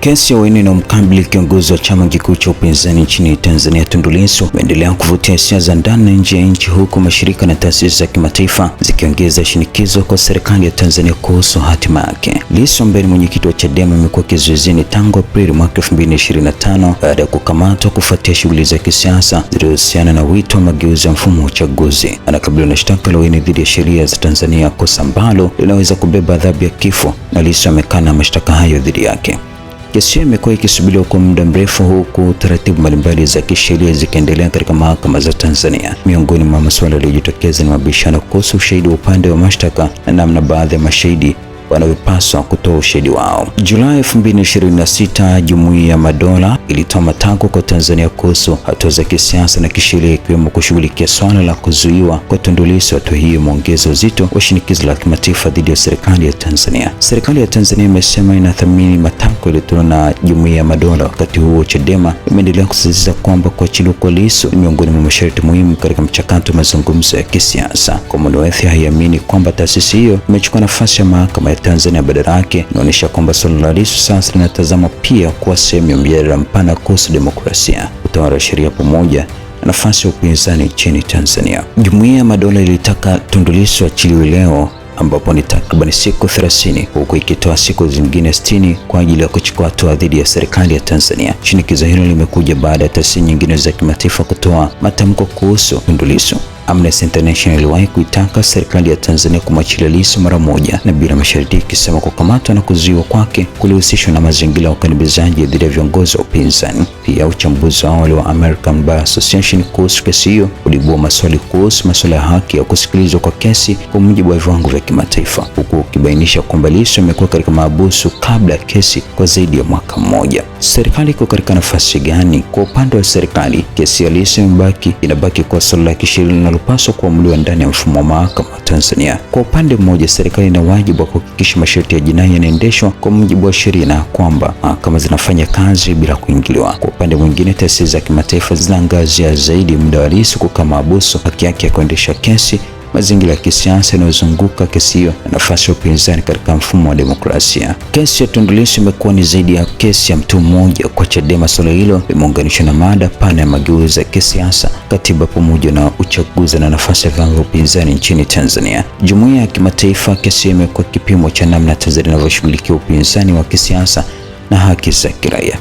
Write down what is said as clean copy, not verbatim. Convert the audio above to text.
Kesi ya uhaini inayomkabili kiongozi wa chama kikuu cha upinzani nchini Tanzania Tundu Lissu imeendelea kuvutia hisia za ndani na nje ya nchi, huku mashirika na taasisi za kimataifa zikiongeza shinikizo kwa serikali ya Tanzania kuhusu hatima yake. Lissu ambaye ni mwenyekiti wa Chadema amekuwa kizuizini tangu Aprili mwaka 2025 baada ya kukamatwa kufuatia shughuli za kisiasa zilizohusiana na wito wa mageuzi ya mfumo wa uchaguzi. Anakabiliwa na shtaka la uhaini dhidi ya sheria za Tanzania, kosa ambalo linaweza kubeba adhabu ya kifo, na Lissu amekana mashtaka hayo dhidi yake. Kesi hiyo imekuwa ikisubiriwa kwa muda mrefu, huku taratibu mbalimbali za kisheria zikiendelea katika mahakama za Tanzania. Miongoni mwa masuala yaliyojitokeza ni mabishano kuhusu ushahidi wa upande wa mashtaka na namna baadhi ya mashahidi wanavyopaswa kutoa ushahidi wao. Julai 2026, Jumuiya ya Madola ilitoa matakwa kwa Tanzania kuhusu hatua za kisiasa na kisheria, ikiwemo kushughulikia swala la kuzuiwa kwa Tundu Lissu. Hatua hiyo imeongeza uzito wa shinikizo la kimataifa dhidi ya serikali ya Tanzania. Serikali ya Tanzania imesema inathamini matakwa yaliyotolewa na Jumuiya ya Madola. Wakati huo, Chadema imeendelea kusisitiza kwamba kuachiliwa kwa Lissu ni miongoni mwa masharti muhimu katika mchakato wa mazungumzo ya kisiasa. Commonwealth haiamini kwamba taasisi hiyo imechukua nafasi ya mahakama ya Tanzania, badala yake inaonyesha kwamba suala la Lissu sasa linatazamwa pia kuwa sehemu ya mjadala mpana kuhusu demokrasia, utawala wa sheria pamoja na nafasi ya upinzani nchini Tanzania. Jumuiya ya Madola ilitaka Tundu Lissu achiliwe leo, ambapo ni takriban siku 30, huku ikitoa siku zingine 60 kwa ajili ya kuchukua hatua dhidi ya serikali ya Tanzania. Shinikizo hilo limekuja baada ya taasisi nyingine za kimataifa kutoa matamko kuhusu Tundu Lissu. Amnesty International iliwahi kuitaka serikali ya Tanzania kumwachilia Lissu mara moja na bila masharti, ikisema kukamatwa na kuzuiwa kwake kulihusishwa na mazingira ya ukandamizaji dhidi ya viongozi wa upinzani. Pia uchambuzi wa awali wa American Bar Association kuhusu kesi hiyo uliibua maswali kuhusu masuala ya haki ya kusikilizwa kwa kesi kwa mujibu wa viwango vya kimataifa, huku ukibainisha kwamba Lissu amekuwa katika mahabusu kabla ya kesi kwa zaidi ya mwaka mmoja. Serikali iko katika nafasi gani? Kwa upande wa serikali, kesi ya Lissu inabaki kwa suala la kisheria linalopaswa kuamuliwa ndani ya mfumo wa mahakama wa Tanzania. Kwa upande mmoja, serikali ina wajibu wa kuhakikisha masharti ya jinai yanaendeshwa kwa mujibu wa sheria na kwamba mahakama zinafanya kazi bila kuingiliwa. Kwa upande mwingine, taasisi za kimataifa zinaangazia zaidi muda wa Lissu kukaa mahabusu, haki yake ya kuendesha kesi, mazingira ya kisiasa yanayozunguka kesi hiyo na nafasi ya upinzani katika mfumo wa demokrasia. Kesi ya Tundu Lissu imekuwa ni zaidi ya kesi ya mtu mmoja kwa Chadema. Suala hilo limeunganishwa na mada pana ya mageuzi ya kisiasa, katiba pamoja na uchaguzi na nafasi ya vyama vya upinzani nchini Tanzania. Jumuiya ya kimataifa, kesi hiyo imekuwa kipimo cha namna Tanzania inavyoshughulikia upinzani wa kisiasa na haki za kiraia.